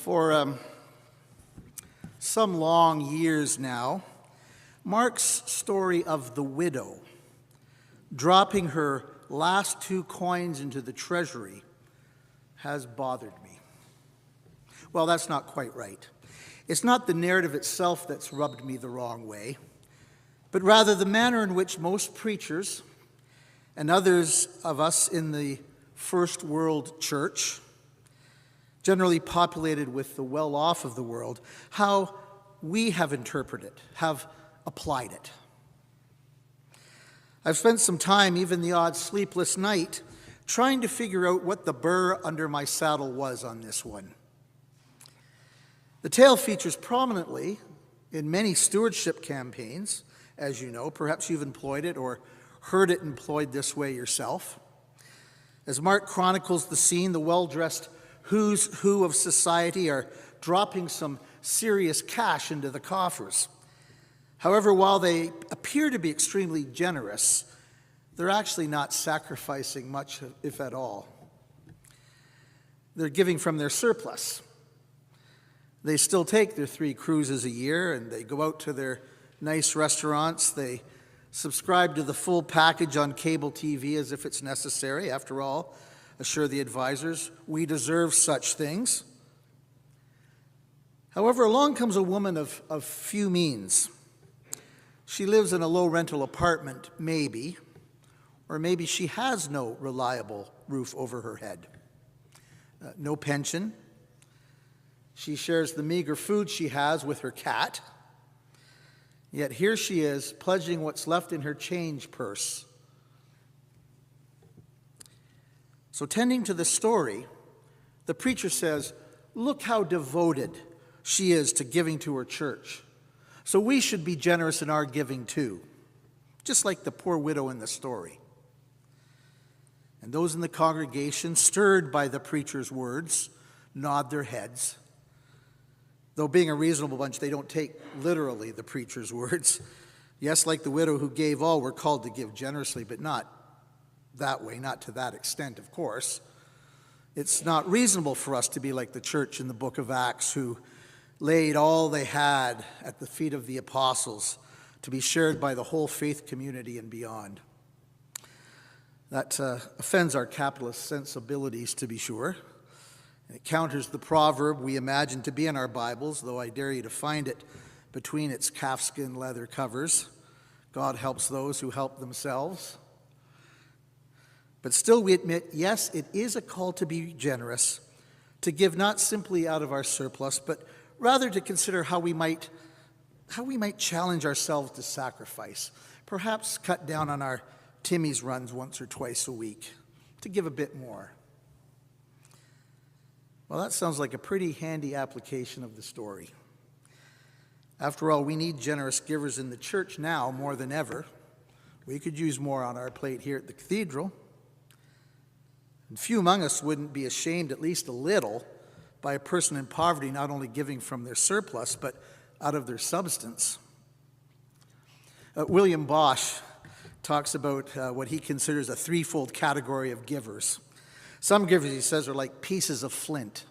For some long years now, Mark's story of the widow dropping her last 2 coins into the treasury has bothered me. Well, that's not quite right. It's not the narrative itself that's rubbed me the wrong way, but rather the manner in which most preachers and others of us in the first world church, generally populated with the well-off of the world, how we have interpreted it, have applied it. I've spent some time, even the odd sleepless night, trying to figure out what the burr under my saddle was on this one. The tale features prominently in many stewardship campaigns, as you know. Perhaps you've employed it or heard it employed this way yourself. As Mark chronicles the scene, the well-dressed who's who of society are dropping some serious cash into the coffers. However, while they appear to be extremely generous, they're actually not sacrificing much, if at all. They're giving from their surplus. They still take their 3 cruises a year, and they go out to their nice restaurants. They subscribe to the full package on cable TV as if it's necessary. After all, assure the advisors, we deserve such things. However, along comes a woman of few means. She lives in a low rental apartment, maybe, or maybe she has no reliable roof over her head. No pension. She shares the meager food she has with her cat. Yet here she is, pledging what's left in her change purse. So, tending to the story, the preacher says, look how devoted she is to giving to her church. So we should be generous in our giving too, just like the poor widow in the story. And those in the congregation, stirred by the preacher's words, nod their heads. Though being a reasonable bunch, they don't take literally the preacher's words. Yes, like the widow who gave all, we're called to give generously, but not that way, not to that extent, of course. It's not reasonable for us to be like the church in the book of Acts, who laid all they had at the feet of the apostles to be shared by the whole faith community and beyond. That offends our capitalist sensibilities, to be sure. It counters the proverb we imagine to be in our Bibles, though I dare you to find it between its calfskin leather covers. God helps those who help themselves. But still we admit, yes, it is a call to be generous, to give not simply out of our surplus, but rather to consider how we might challenge ourselves to sacrifice. Perhaps cut down on our Timmy's runs once or twice a week, to give a bit more. Well, that sounds like a pretty handy application of the story. After all, we need generous givers in the church now more than ever. We could use more on our plate here at the cathedral. And few among us wouldn't be ashamed, at least a little, by a person in poverty not only giving from their surplus, but out of their substance. William Bosch talks about what he considers a threefold category of givers. Some givers, he says, are like pieces of flint.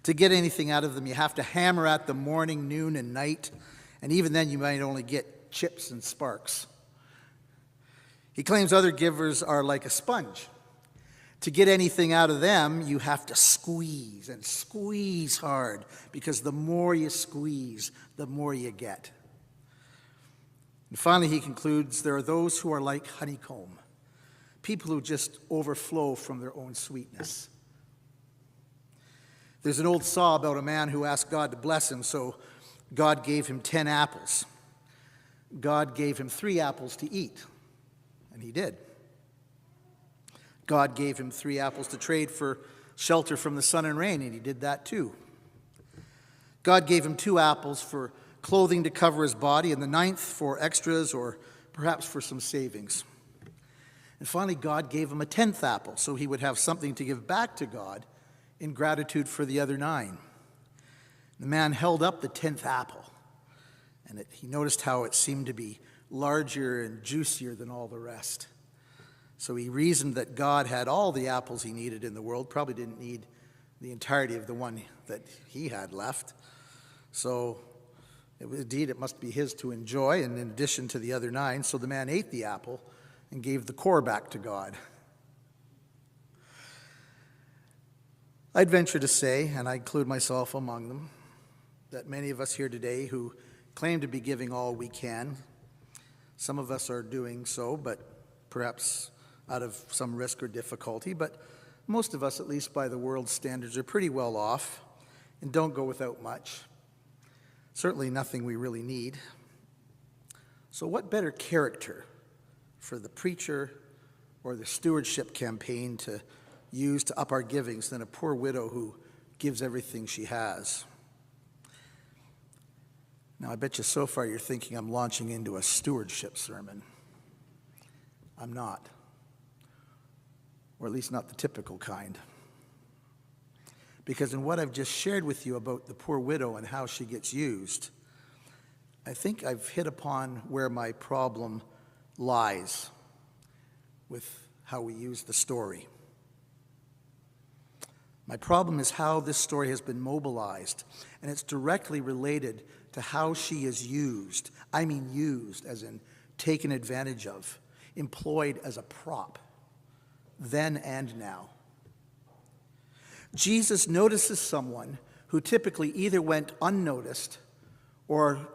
To get anything out of them, you have to hammer at them morning, noon, and night, and even then you might only get chips and sparks. He claims other givers are like a sponge. To get anything out of them, you have to squeeze and squeeze hard, because the more you squeeze, the more you get. And finally, he concludes, there are those who are like honeycomb, people who just overflow from their own sweetness. There's an old saw about a man who asked God to bless him, so God gave him 10 apples. God gave him 3 apples to eat, and he did. God gave him 3 apples to trade for shelter from the sun and rain, and he did that too. God gave him 2 apples for clothing to cover his body, and the 9th for extras or perhaps for some savings. And finally, God gave him a 10th apple, so he would have something to give back to God in gratitude for the other 9. The man held up the 10th apple, and he noticed how it seemed to be larger and juicier than all the rest. So he reasoned that God had all the apples he needed in the world, probably didn't need the entirety of the one that he had left. So indeed, it must be his to enjoy, and in addition to the other 9. So the man ate the apple and gave the core back to God. I'd venture to say, and I include myself among them, that many of us here today who claim to be giving all we can, some of us are doing so, but perhaps out of some risk or difficulty, but most of us, at least by the world's standards, are pretty well off and don't go without much. Certainly nothing we really need. So what better character for the preacher or the stewardship campaign to use to up our givings than a poor widow who gives everything she has? Now, I bet you so far you're thinking I'm launching into a stewardship sermon. I'm not. Or at least not the typical kind. Because in what I've just shared with you about the poor widow and how she gets used, I think I've hit upon where my problem lies with how we use the story. My problem is how this story has been mobilized, and it's directly related to how she is used. I mean used, as in taken advantage of, employed as a prop, then and now. Jesus notices someone who typically either went unnoticed or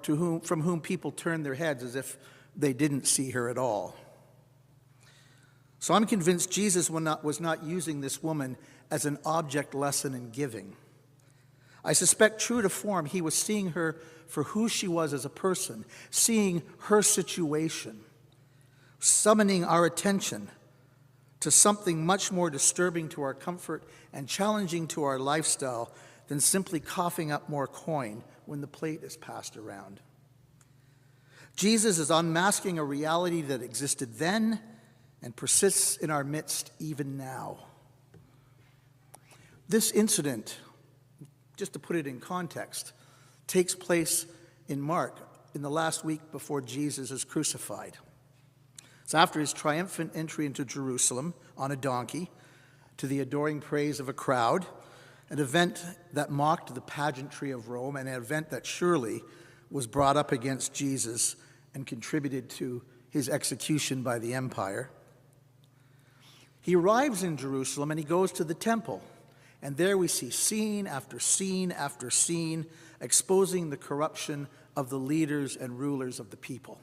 from whom people turned their heads as if they didn't see her at all. So I'm convinced Jesus was not using this woman as an object lesson in giving. I suspect, true to form, he was seeing her for who she was as a person, seeing her situation, summoning our attention to something much more disturbing to our comfort and challenging to our lifestyle than simply coughing up more coin when the plate is passed around. Jesus is unmasking a reality that existed then and persists in our midst even now. This incident, just to put it in context, takes place in Mark in the last week before Jesus is crucified. It's after his triumphant entry into Jerusalem on a donkey to the adoring praise of a crowd, an event that mocked the pageantry of Rome, and an event that surely was brought up against Jesus and contributed to his execution by the empire. He arrives in Jerusalem and he goes to the temple. And there we see scene after scene after scene exposing the corruption of the leaders and rulers of the people.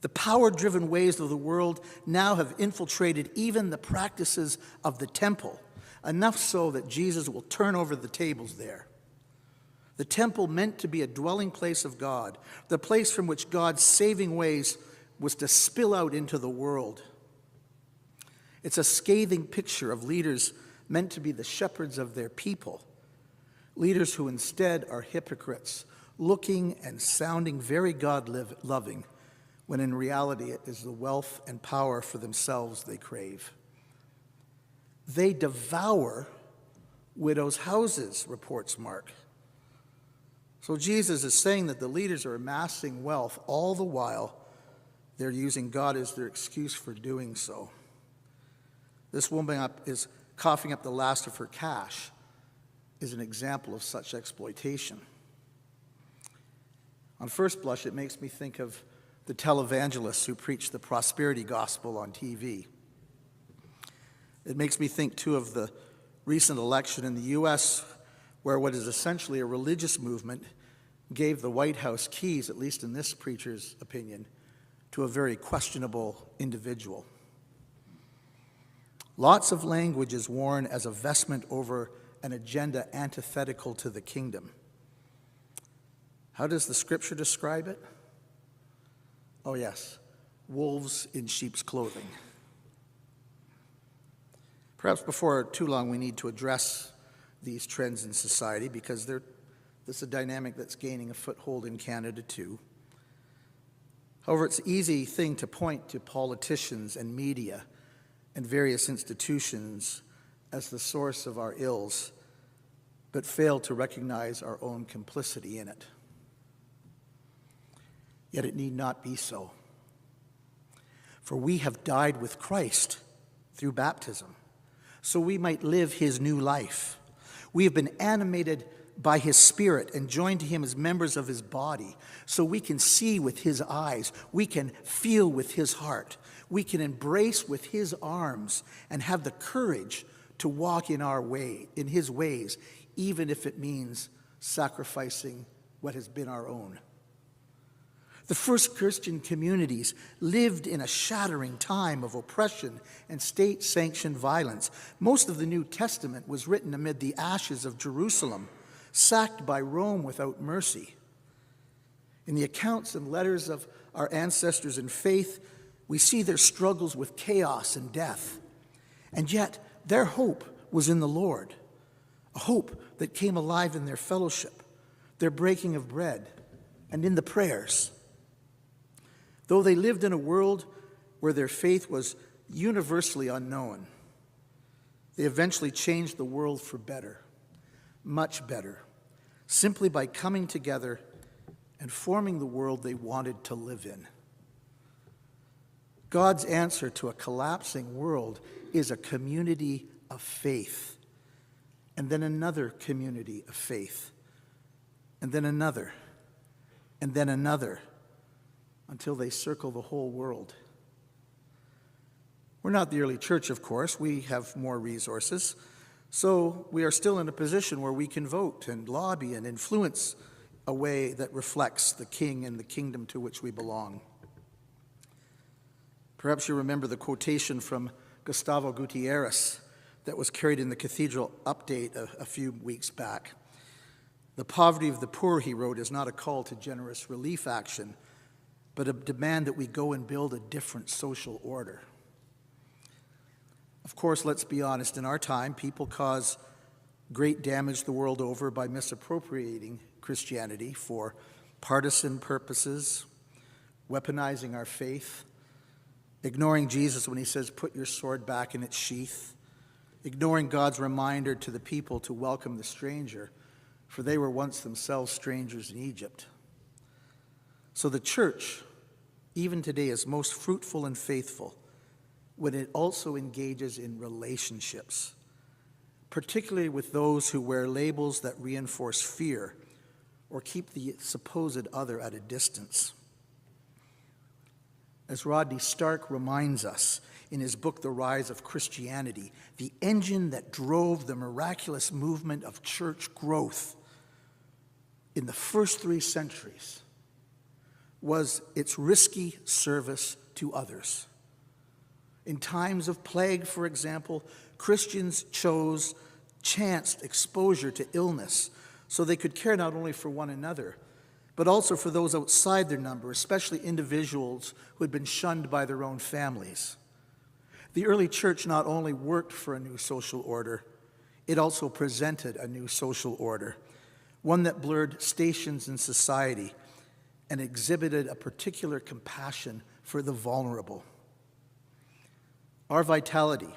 The power-driven ways of the world now have infiltrated even the practices of the temple, enough so that Jesus will turn over the tables there. The temple meant to be a dwelling place of God, the place from which God's saving ways was to spill out into the world. It's a scathing picture of leaders meant to be the shepherds of their people, leaders who instead are hypocrites, looking and sounding very God-loving, when in reality it is the wealth and power for themselves they crave. They devour widows' houses, reports Mark. So Jesus is saying that the leaders are amassing wealth all the while they're using God as their excuse for doing so. This woman is coughing up the last of her cash is an example of such exploitation. On first blush, it makes me think of the televangelists who preach the prosperity gospel on TV. It makes me think, too, of the recent election in the U.S., where what is essentially a religious movement gave the White House keys, at least in this preacher's opinion, to a very questionable individual. Lots of language is worn as a vestment over an agenda antithetical to the kingdom. How does the scripture describe it? Oh yes, wolves in sheep's clothing. Perhaps before too long we need to address these trends in society because this is a dynamic that's gaining a foothold in Canada too. However, it's an easy thing to point to politicians and media and various institutions as the source of our ills, but fail to recognize our own complicity in it. Yet it need not be so. For we have died with Christ through baptism, so we might live his new life. We have been animated by his Spirit and joined to him as members of his body, so we can see with his eyes, we can feel with his heart, we can embrace with his arms and have the courage to walk in his ways, even if it means sacrificing what has been our own. The first Christian communities lived in a shattering time of oppression and state-sanctioned violence. Most of the New Testament was written amid the ashes of Jerusalem, sacked by Rome without mercy. In the accounts and letters of our ancestors in faith, we see their struggles with chaos and death. And yet, their hope was in the Lord, a hope that came alive in their fellowship, their breaking of bread, and in the prayers. Though they lived in a world where their faith was universally unknown, they eventually changed the world for better, much better, simply by coming together and forming the world they wanted to live in. God's answer to a collapsing world is a community of faith, and then another community of faith, and then another, and then another, until they circle the whole world. We're not the early church, of course. We have more resources. So we are still in a position where we can vote and lobby and influence a way that reflects the King and the kingdom to which we belong. Perhaps you remember the quotation from Gustavo Gutierrez that was carried in the Cathedral Update a few weeks back. The poverty of the poor, he wrote, is not a call to generous relief action, but a demand that we go and build a different social order. Of course, let's be honest, in our time, people cause great damage the world over by misappropriating Christianity for partisan purposes, weaponizing our faith, ignoring Jesus when he says, "Put your sword back in its sheath," ignoring God's reminder to the people to welcome the stranger, for they were once themselves strangers in Egypt. So the church, even today, is most fruitful and faithful when it also engages in relationships, particularly with those who wear labels that reinforce fear or keep the supposed other at a distance. As Rodney Stark reminds us in his book, The Rise of Christianity, the engine that drove the miraculous movement of church growth in the first 3 centuries was its risky service to others. In times of plague, for example, Christians chanced exposure to illness so they could care not only for one another, but also for those outside their number, especially individuals who had been shunned by their own families. The early church not only worked for a new social order, it also presented a new social order, one that blurred stations in society and exhibited a particular compassion for the vulnerable. Our vitality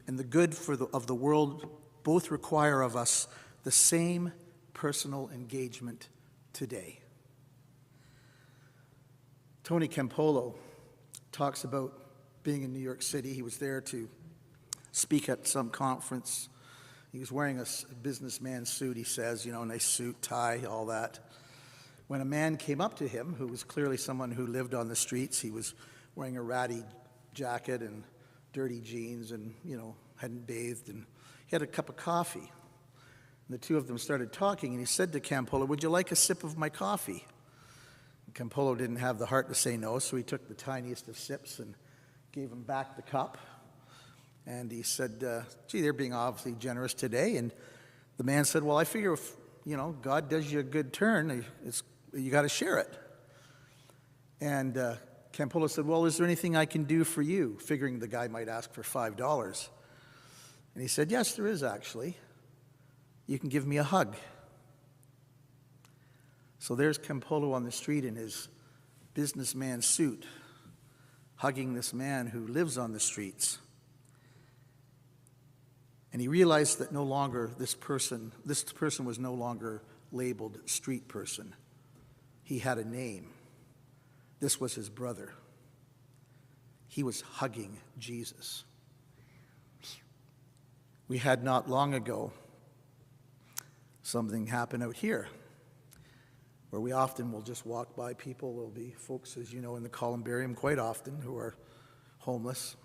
and the good of the world both require of us the same personal engagement today. Tony Campolo talks about being in New York City. He was there to speak at some conference. He was wearing a businessman suit, he says, nice suit, tie, all that. When a man came up to him, who was clearly someone who lived on the streets, he was wearing a ratty jacket and dirty jeans and, hadn't bathed, and he had a cup of coffee. And the two of them started talking, and he said to Campolo, "Would you like a sip of my coffee?" And Campolo didn't have the heart to say no, so he took the tiniest of sips and gave him back the cup. And he said, "Gee, they're being obviously generous today." And the man said, "Well, I figure if, God does you a good turn, you got to share it." And Campolo said, "Well, is there anything I can do for you?" Figuring the guy might ask for $5. And he said, "Yes, there is actually. You can give me a hug." So there's Campolo on the street in his businessman suit, hugging this man who lives on the streets. And he realized that this person was no longer labeled street person. He had a name. This was his brother. He was hugging Jesus. We had not long ago something happen out here where we often will just walk by people. There'll be folks, as you know, in the columbarium quite often who are homeless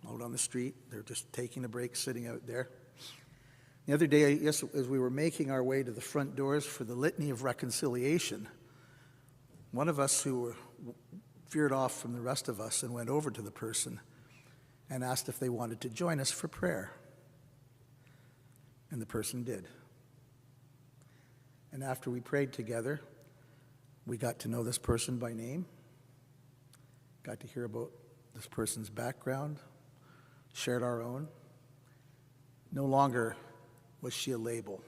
out on the street. They're just taking a break, sitting out there. The other day, yes, as we were making our way to the front doors for the Litany of Reconciliation, one of us who veered off from the rest of us and went over to the person and asked if they wanted to join us for prayer. And the person did. And after we prayed together, we got to know this person by name, got to hear about this person's background, shared our own. No longer was she a label.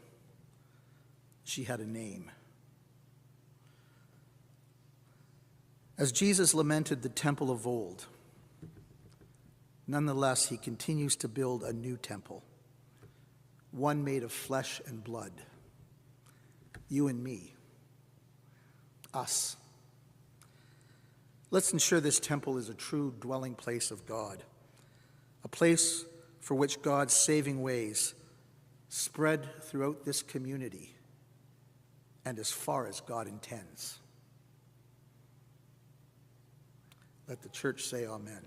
She had a name. As Jesus lamented the temple of old, nonetheless, he continues to build a new temple, one made of flesh and blood. You and me. Us. Let's ensure this temple is a true dwelling place of God, a place for which God's saving ways spread throughout this community and as far as God intends. Let the church say amen.